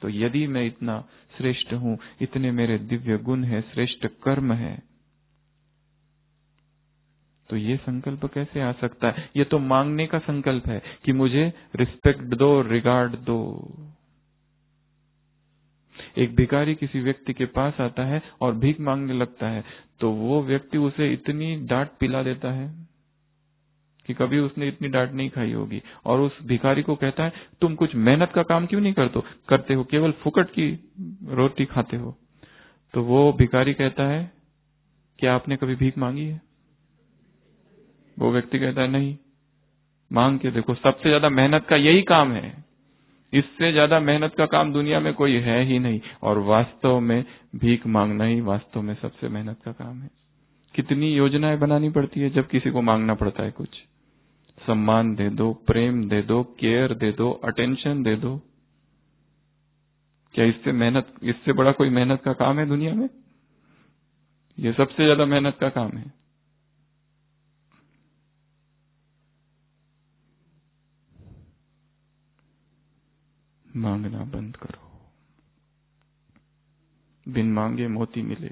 Speaker 1: तो यदि मैं इतना श्रेष्ठ हूं, इतने मेरे दिव्य गुण है, श्रेष्ठ कर्म है, तो ये संकल्प कैसे आ सकता है? ये तो मांगने का संकल्प है कि मुझे रिस्पेक्ट दो, रिगार्ड दो। एक भिखारी किसी व्यक्ति के पास आता है और भीख मांगने लगता है, तो वो व्यक्ति उसे इतनी डांट पिला देता है कि कभी उसने इतनी डांट नहीं खाई होगी। और उस भिखारी को कहता है, तुम कुछ मेहनत का काम क्यों नहीं करते हो, केवल फुकट की रोटी खाते हो। तो वो भिखारी कहता है, क्या आपने कभी भीख मांगी है? वो व्यक्ति कहता है, नहीं। मांग के देखो, सबसे ज्यादा मेहनत का यही काम है। इससे ज्यादा मेहनत का काम दुनिया में कोई है ही नहीं। और वास्तव में भीख मांगना ही वास्तव में सबसे मेहनत का काम है। कितनी योजनाएं बनानी पड़ती है जब किसी को मांगना पड़ता है कुछ। सम्मान दे दो, प्रेम दे दो, केयर दे दो, अटेंशन दे दो। क्या इससे बड़ा कोई मेहनत का काम है दुनिया में? ये सबसे ज्यादा मेहनत का काम है। मांगना बंद करो। बिन मांगे मोती मिले,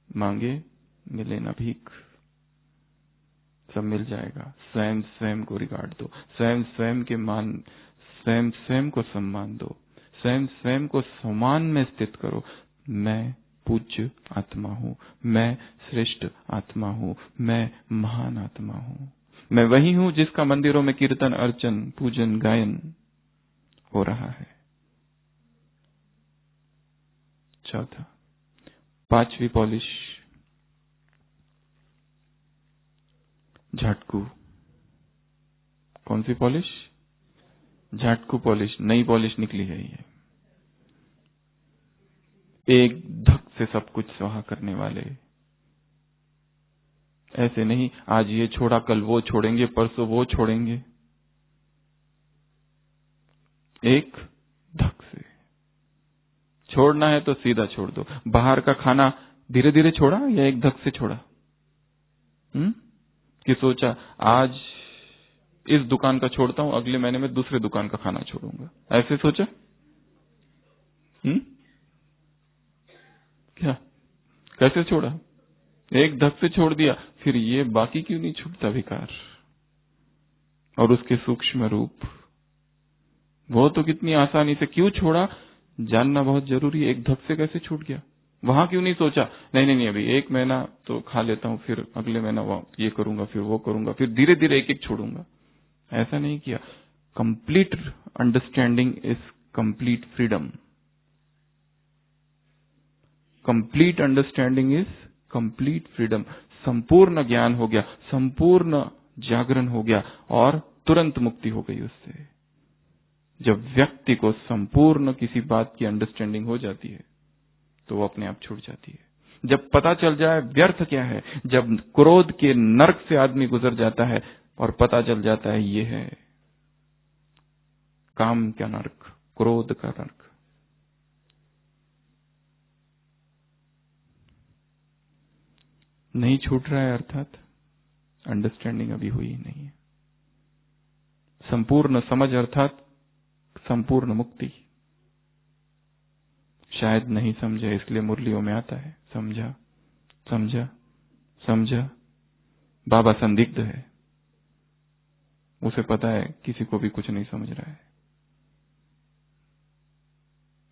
Speaker 1: मांगे मिले ना भीख। सब मिल जाएगा। स्वयं स्वयं को रिगार्ड दो, स्वयं स्वयं को सम्मान दो, स्वयं स्वयं को सम्मान में स्थित करो। मैं पूज्य आत्मा हूँ, मैं श्रेष्ठ आत्मा हूँ, मैं महान आत्मा हूँ। मैं वही हूँ जिसका मंदिरों में कीर्तन, अर्चन, पूजन, गायन हो रहा है। चौथा, पांचवी पॉलिश, झटकू। कौन सी पॉलिश? झटकू पॉलिश। नई पॉलिश निकली है ये। एक धक से सब कुछ स्वाहा करने वाले। ऐसे नहीं आज ये छोड़ा कल वो छोड़ेंगे, परसों वो छोड़ेंगे। एक धक से छोड़ना है तो सीधा छोड़ दो। बाहर का खाना धीरे धीरे छोड़ा या एक धक से छोड़ा? कि सोचा आज इस दुकान का छोड़ता हूं, अगले महीने में दूसरे दुकान का खाना छोड़ूंगा, ऐसे सोचा? क्या कैसे छोड़ा? एक धक से छोड़ दिया। फिर ये बाकी क्यों नहीं छूटता विकार और उसके सूक्ष्म रूप? वो तो कितनी आसानी से क्यों छोड़ा, जानना बहुत जरूरी है। एक धक से कैसे छूट गया? वहां क्यों नहीं सोचा नहीं अभी एक महीना तो खा लेता हूं, फिर अगले महीना ये करूंगा, फिर वो करूंगा, फिर धीरे धीरे एक एक छोड़ूंगा? ऐसा नहीं किया। Complete understanding is complete freedom. Complete understanding is complete freedom. संपूर्ण ज्ञान हो गया, संपूर्ण जागरण हो गया और तुरंत मुक्ति हो गई उससे। जब व्यक्ति को संपूर्ण किसी बात की अंडरस्टैंडिंग हो जाती है तो वो अपने आप छूट जाती है। जब पता चल जाए व्यर्थ क्या है, जब क्रोध के नर्क से आदमी गुजर जाता है और पता चल जाता है ये है काम का नर्क, क्रोध का नर्क। नहीं छूट रहा है अर्थात अंडरस्टैंडिंग अभी हुई नहीं है। संपूर्ण समझ अर्थात संपूर्ण मुक्ति। शायद नहीं समझे इसलिए मुरलियों में आता है समझा समझा समझा। बाबा संदिग्ध है, उसे पता है किसी को भी कुछ नहीं समझ रहा है।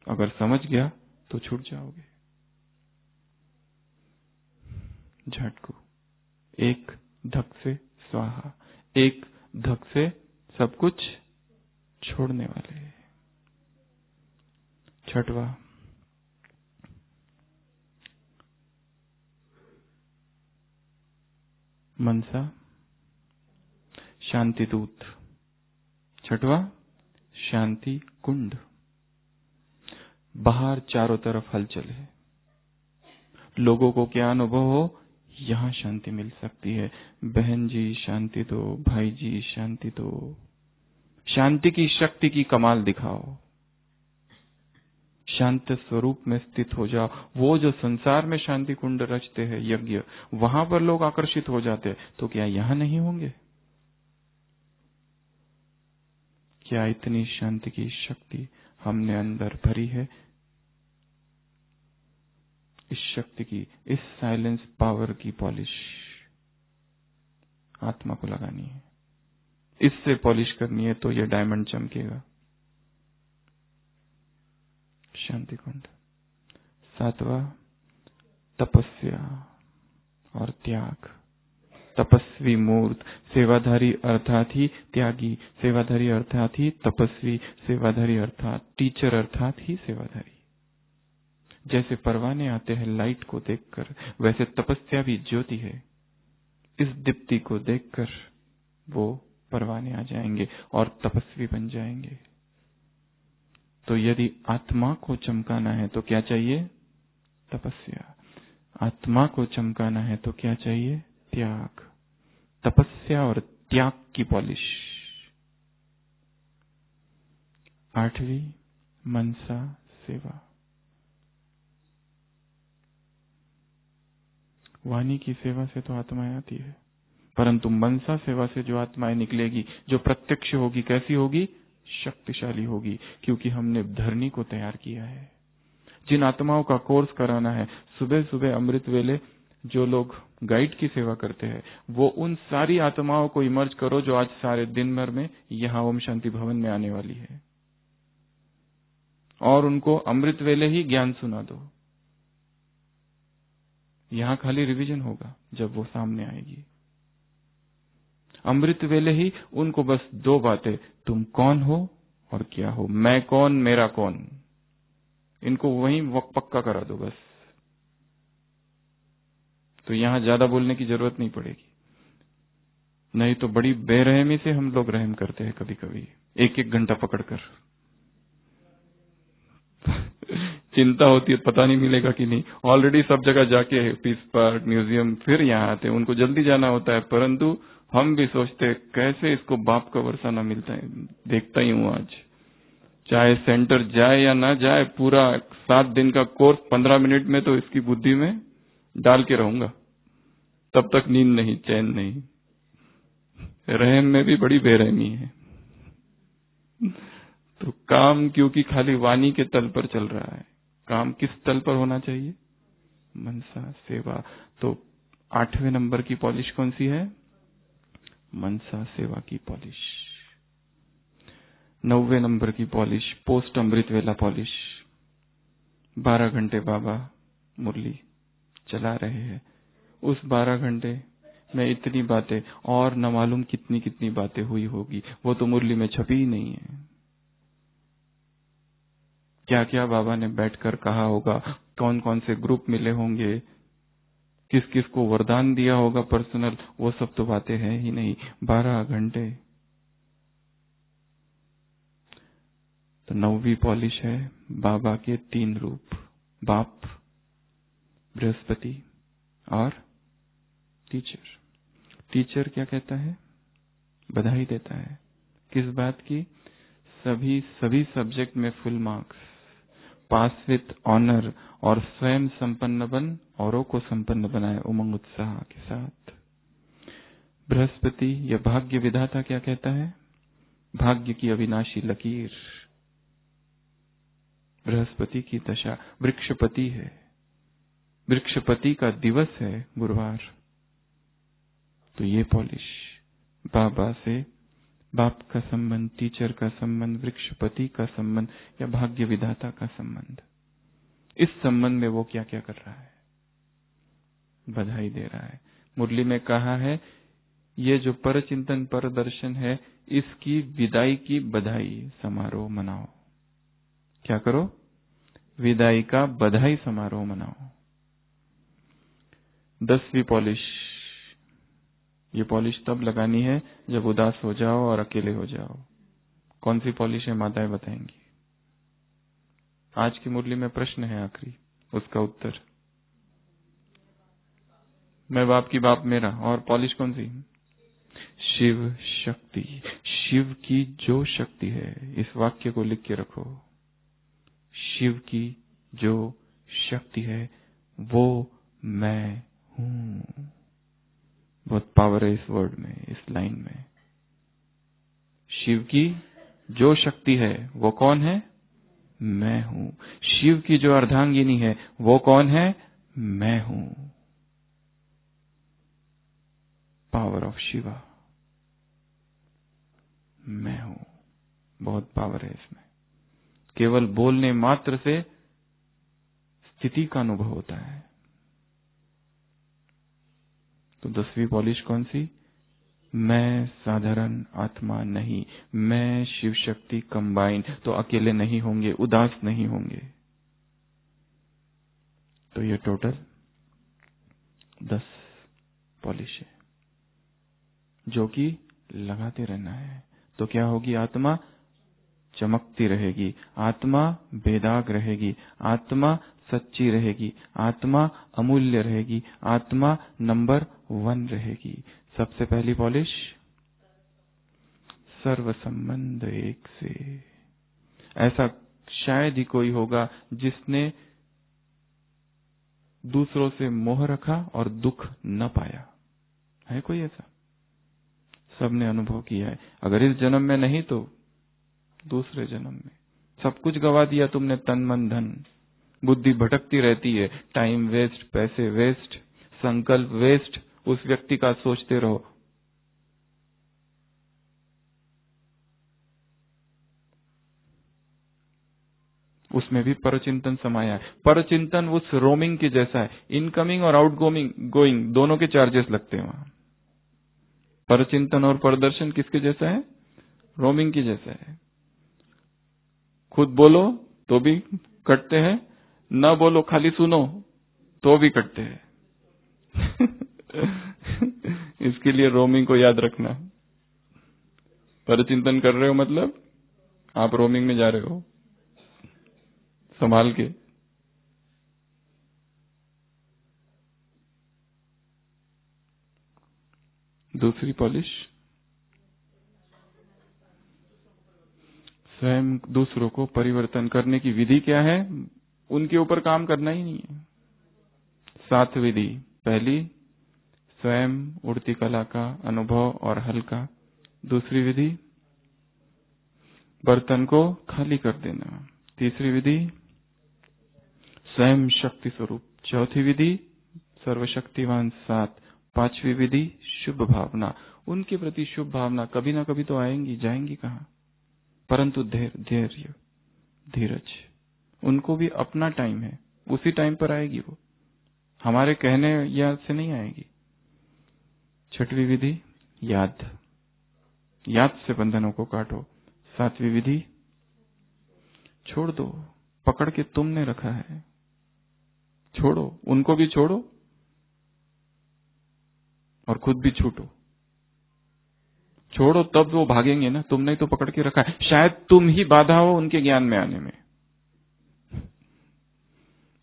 Speaker 1: अगर समझ गया तो छूट जाओगे। झटकू, एक धक से स्वाहा, एक धक से सब कुछ छोड़ने वाले। छठवा, मनसा शांति दूत। छठवा, शांति कुंड। बाहर चारों तरफ हलचल है, लोगों को क्या अनुभव हो, यहां शांति मिल सकती है। बहन जी शांति दो, भाई जी शांति दो। शांति की शक्ति की कमाल दिखाओ, शांत स्वरूप में स्थित हो जाओ। वो जो संसार में शांति कुंड रचते हैं यज्ञ, वहां पर लोग आकर्षित हो जाते हैं, तो क्या यहां नहीं होंगे? क्या इतनी शांति की शक्ति हमने अंदर भरी है? इस शक्ति की, इस साइलेंस पावर की पॉलिश आत्मा को लगानी है। इससे पॉलिश करनी है तो ये डायमंड चमकेगा। शांति कुंड। सातवां, तपस्या और त्याग। तपस्वी मूर्त, सेवाधारी अर्थात ही त्यागी, सेवाधारी अर्थात ही तपस्वी, सेवाधारी अर्थात टीचर अर्थात ही सेवाधारी। जैसे परवाने आते हैं लाइट को देखकर, वैसे तपस्या भी ज्योति है। इस दीप्ति को देखकर वो परवाने आ जाएंगे और तपस्वी बन जाएंगे। तो यदि आत्मा को चमकाना है तो क्या चाहिए? तपस्या। आत्मा को चमकाना है तो क्या चाहिए? त्याग। तपस्या और त्याग की पॉलिश। 8वीं मनसा सेवा। वाणी की सेवा से तो आत्माएं आती है, परंतु मनसा सेवा से जो आत्माएं निकलेगी, जो प्रत्यक्ष होगी, कैसी होगी? शक्तिशाली होगी, क्योंकि हमने धरनी को तैयार किया है। जिन आत्माओं का कोर्स कराना है, सुबह सुबह अमृत वेले जो लोग गाइड की सेवा करते हैं, वो उन सारी आत्माओं को इमर्ज करो जो आज सारे दिन भर में यहाँ ओम शांति भवन में आने वाली है, और उनको अमृत वेले ही ज्ञान सुना दो। यहाँ खाली रिवीजन होगा जब वो सामने आएगी। अमृत वेले ही उनको बस 2 बातें, तुम कौन हो और क्या हो, मैं कौन, मेरा कौन, इनको वहीं पक्का करा दो बस। तो यहां ज्यादा बोलने की जरूरत नहीं पड़ेगी, नहीं तो बड़ी बेरहमी से हम लोग रहम करते हैं कभी कभी, 1-1 घंटा पकड़कर। चिंता होती है पता नहीं मिलेगा कि नहीं। ऑलरेडी सब जगह जाके पीस पार्क, म्यूजियम, फिर यहाँ आते, उनको जल्दी जाना होता है, परंतु हम भी सोचते कैसे इसको बाप का वर्षा ना मिलता है। देखता ही हूँ आज, चाहे सेंटर जाए या ना जाए, पूरा 7 दिन का कोर्स 15 मिनट में तो इसकी बुद्धि में डाल के रहूंगा, तब तक नींद नहीं, चैन नहीं। रहम में भी बड़ी बेरहमी है। तो काम क्योंकि खाली वाणी के तल पर चल रहा है, काम किस तल पर होना चाहिए? मनसा सेवा। तो 8वें नंबर की पॉलिश कौन सी है? मनसा सेवा की पॉलिश। 9वें नंबर की पॉलिश पोस्ट अमृत वेला पॉलिश। 12 घंटे बाबा मुरली चला रहे हैं, उस 12 घंटे में इतनी बातें और न मालूम कितनी कितनी बातें हुई होगी, वो तो मुरली में छपी ही नहीं है। क्या क्या बाबा ने बैठकर कहा होगा, कौन कौन से ग्रुप मिले होंगे, किस किस को वरदान दिया होगा पर्सनल, वो सब तो बातें हैं ही नहीं। 12 घंटे। तो 9वीं पॉलिश है बाबा के 3 रूप, बाप, बृहस्पति और टीचर। टीचर क्या कहता है? बधाई देता है। किस बात की? सभी सब्जेक्ट में full marks, pass with honour, और स्वयं संपन्न बन औरों को संपन्न बनाए उमंग उत्साह के साथ। बृहस्पति या भाग्य विधाता क्या कहता है? भाग्य की अविनाशी लकीर। बृहस्पति की दशा वृक्षपति है, वृक्षपति का दिवस है गुरुवार। तो ये पॉलिश बाबा से, बाप का संबंध, टीचर का संबंध, वृक्षपति का संबंध या भाग्य विधाता का संबंध, इस संबंध में वो क्या क्या कर रहा है? बधाई दे रहा है। मुरली में कहा है ये जो पर चिंतन पर दर्शन है, इसकी विदाई की बधाई समारोह मनाओ। क्या करो? विदाई का बधाई समारोह मनाओ। 10वीं पॉलिश। ये पॉलिश तब लगानी है जब उदास हो जाओ और अकेले हो जाओ। कौन सी पॉलिश है माताएं बताएंगी। आज की मुरली में प्रश्न है आखिरी, उसका उत्तर। मैं बाप की बाप मेरा। और पॉलिश कौन सी? शिव शक्ति। शिव की जो शक्ति है, इस वाक्य को लिख के रखो। शिव की जो शक्ति है वो मैं हूं। बहुत पावर है इस वर्ड में, इस लाइन में। शिव की जो शक्ति है वो कौन है? मैं हूं। शिव की जो अर्धांगिनी है वो कौन है? मैं हूं। पावर ऑफ शिवा, मैं हूं। बहुत पावर है इसमें। केवल बोलने मात्र से स्थिति का अनुभव होता है। तो 10वीं पॉलिश कौन सी? मैं साधारण आत्मा नहीं, मैं शिव शक्ति कंबाइन। तो अकेले नहीं होंगे, उदास नहीं होंगे। तो ये टोटल 10 पॉलिश है जो कि लगाते रहना है। तो क्या होगी? आत्मा चमकती रहेगी, आत्मा बेदाग रहेगी, आत्मा सच्ची रहेगी, आत्मा अमूल्य रहेगी, आत्मा नंबर 1 रहेगी। सबसे पहली पॉलिश, सर्व संबंध एक से। ऐसा शायद ही कोई होगा जिसने दूसरों से मोह रखा और दुख न पाया। है कोई ऐसा? सबने अनुभव किया है। अगर इस जन्म में नहीं तो दूसरे जन्म में। सब कुछ गवा दिया तुमने, तन मन धन। बुद्धि भटकती रहती है, टाइम वेस्ट, पैसे वेस्ट, संकल्प वेस्ट, उस व्यक्ति का सोचते रहो। उसमें भी परचिंतन समाया है। परचिंतन उस रोमिंग के जैसा है, इनकमिंग और गोइंग दोनों के चार्जेस लगते हैं वहां। परचिंतन और प्रदर्शन किसके जैसा है? रोमिंग के जैसा है। खुद बोलो तो भी कटते हैं, न बोलो खाली सुनो तो भी कटते हैं। इसके लिए रोमिंग को याद रखना। परचिंतन कर रहे हो मतलब आप रोमिंग में जा रहे हो, संभाल के। दूसरी पॉलिश, स्वयं दूसरों को परिवर्तन करने की विधि क्या है? उनके ऊपर काम करना ही नहीं है। 7 विधि। पहली, स्वयं उड़ती कला का अनुभव और हल्का। दूसरी विधि, बर्तन को खाली कर देना। तीसरी विधि, स्वयं शक्ति स्वरूप। चौथी विधि, सर्वशक्तिवान 7। पांचवी विधि, शुभ भावना। उनके प्रति शुभ भावना कभी ना कभी तो आएंगी, जाएंगी कहाँ? परंतु धैर्य, धीरज। उनको भी अपना टाइम है, उसी टाइम पर आएगी वो, हमारे कहने या से नहीं आएगी। छठवीं विधि, याद। याद से बंधनों को काटो। सातवीं विधि, छोड़ दो, पकड़ के तुमने रखा है, छोड़ो, उनको भी छोड़ो और खुद भी छूटो। छोड़ो तब वो भागेंगे ना, तुमने तो पकड़ के रखा है। शायद तुम ही बाधा हो उनके ज्ञान में आने में।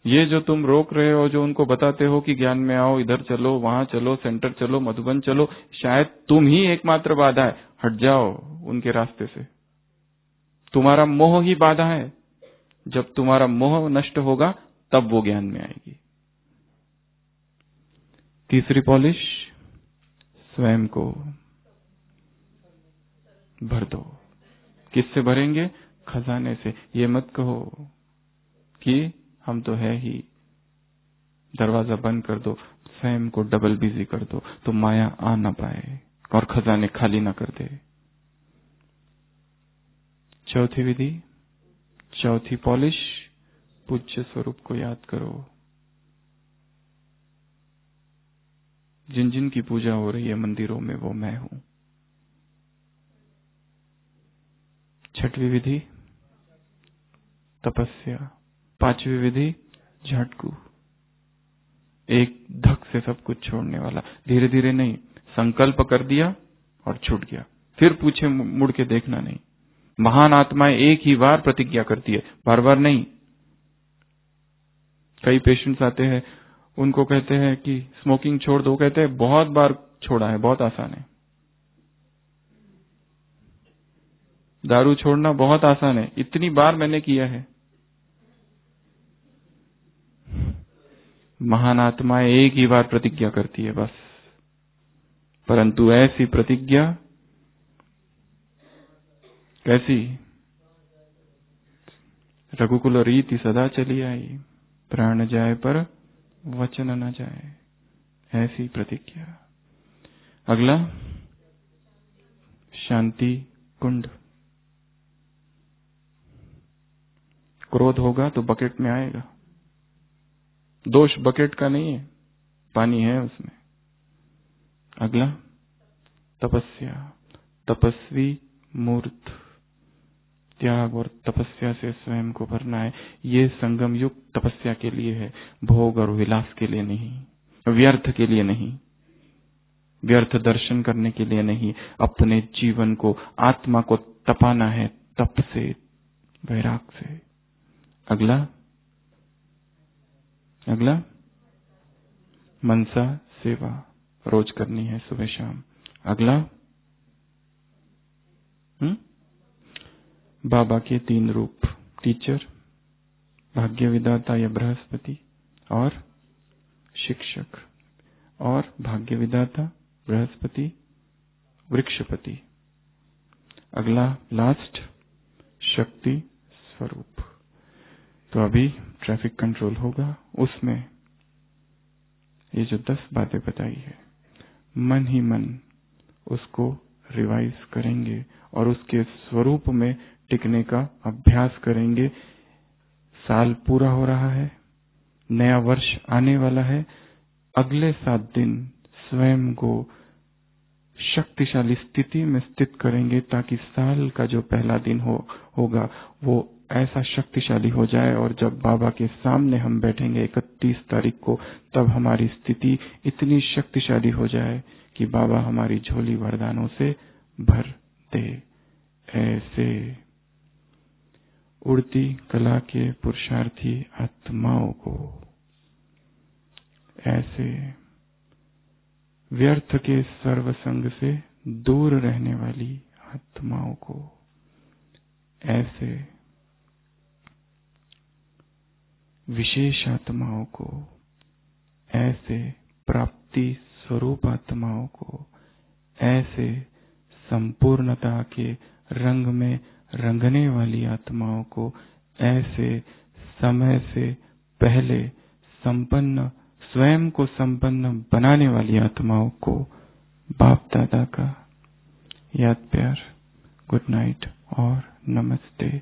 Speaker 1: ये जो तुम रोक रहे हो, जो उनको बताते हो कि ज्ञान में आओ, इधर चलो, वहां चलो, सेंटर चलो, मधुबन चलो, शायद तुम ही एकमात्र बाधा है। हट जाओ उनके रास्ते से। तुम्हारा मोह ही बाधा है। जब तुम्हारा मोह नष्ट होगा तब वो ज्ञान में आएगी। तीसरी पॉलिश, स्वयं को भर दो। किससे भरेंगे? खजाने से। ये मत कहो कि हम तो है ही, दरवाजा बंद कर दो, स्वयं को डबल बिजी कर दो तो माया आ ना पाए और खजाने खाली ना कर दे। चौथी विधि, चौथी पॉलिश, पूज्य स्वरूप को याद करो। जिन जिन की पूजा हो रही है मंदिरों में वो मैं हूं। छठवीं विधि, तपस्या। पांचवी विधि, झटकू। एक धक से सब कुछ छोड़ने वाला, धीरे धीरे नहीं। संकल्प कर दिया और छूट गया, फिर पूछे मुड़ के देखना नहीं। महान आत्माएं एक ही बार प्रतिज्ञा करती है, बार बार नहीं। कई पेशेंट्स आते हैं, उनको कहते हैं कि स्मोकिंग छोड़ दो, कहते हैं बहुत बार छोड़ा है, बहुत आसान है। दारू छोड़ना बहुत आसान है, इतनी बार मैंने किया है। महान आत्माएं एक ही बार प्रतिज्ञा करती है बस। परंतु ऐसी प्रतिज्ञा कैसी? रघुकुल रीति सदा चली आई, प्राण जाए पर वचन न जाए, ऐसी प्रतिज्ञा। अगला, शांति कुंड। क्रोध होगा तो बकेट में आएगा, दोष बकेट का नहीं है, पानी है उसमें। अगला, तपस्या। तपस्वी मूर्त, त्याग और तपस्या से स्वयं को भरना है। ये संगम युग तपस्या के लिए है, भोग और विलास के लिए नहीं, व्यर्थ के लिए नहीं, व्यर्थ दर्शन करने के लिए नहीं। अपने जीवन को, आत्मा को तपाना है, तप से, वैराग से। अगला, अगला, मनसा सेवा रोज करनी है, सुबह शाम। अगला, बाबा के 3 रूप, टीचर, भाग्य विधाता या बृहस्पति, और शिक्षक। और भाग्य विधाता, बृहस्पति, वृक्षपति। अगला लास्ट, शक्ति स्वरूप। तो अभी ट्रैफिक कंट्रोल होगा, उसमें ये जो 10 बातें बताई है, मन ही मन उसको रिवाइज करेंगे और उसके स्वरूप में टिकने का अभ्यास करेंगे। साल पूरा हो रहा है, नया वर्ष आने वाला है। अगले 7 दिन स्वयं को शक्तिशाली स्थिति में स्थित करेंगे ताकि साल का जो पहला दिन होगा वो ऐसा शक्तिशाली हो जाए, और जब बाबा के सामने हम बैठेंगे 31 तारीख को, तब हमारी स्थिति इतनी शक्तिशाली हो जाए कि बाबा हमारी झोली वरदानों से भर दे। ऐसे उड़ती कला के पुरुषार्थी आत्माओं को, ऐसे व्यर्थ के सर्वसंग से दूर रहने वाली आत्माओं को, ऐसे विशेष आत्माओं को, ऐसे प्राप्ति स्वरूप आत्माओं को, ऐसे संपूर्णता के रंग में रंगने वाली आत्माओं को, ऐसे समय से पहले संपन्न, स्वयं को संपन्न बनाने वाली आत्माओं को बाप दादा का याद प्यार, गुड नाइट और नमस्ते।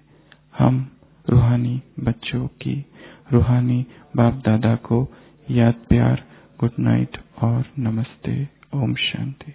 Speaker 1: हम रूहानी बच्चों की रूहानी बाप दादा को याद प्यार, गुड नाइट और नमस्ते। ओम शांति।